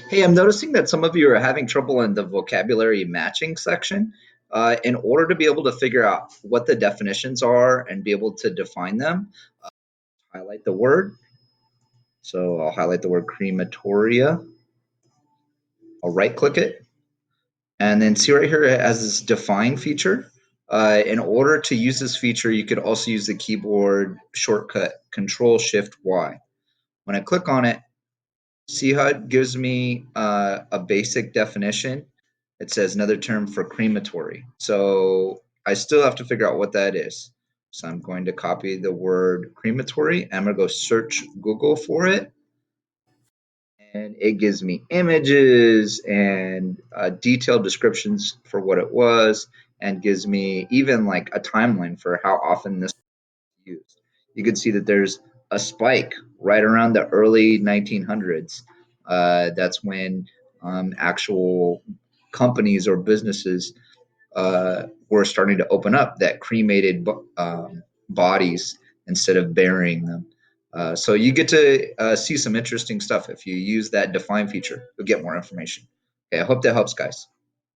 Hey, I'm noticing that some of you are having trouble in the vocabulary matching section. In order to be able to figure out what the definitions are and be able to define them, highlight the word. So I'll highlight the word crematoria. I'll right click it and then see right here it has this define feature. In order to use this feature, you could also use the keyboard shortcut Control Shift Y. When I click on it, see how it gives me a basic definition? It says another term for crematory. So I still have to figure out what that is. So I'm going to copy the word crematory. I'm going to go search Google for it. And it gives me images and detailed descriptions for what it was, and gives me even like a timeline for how often this is used. You can see that there's a spike right around the early 1900s. That's when actual companies or businesses were starting to open up that cremated bodies instead of burying them. So you get to see some interesting stuff if you use that define feature. You'll get more information. Okay, I hope that helps, guys.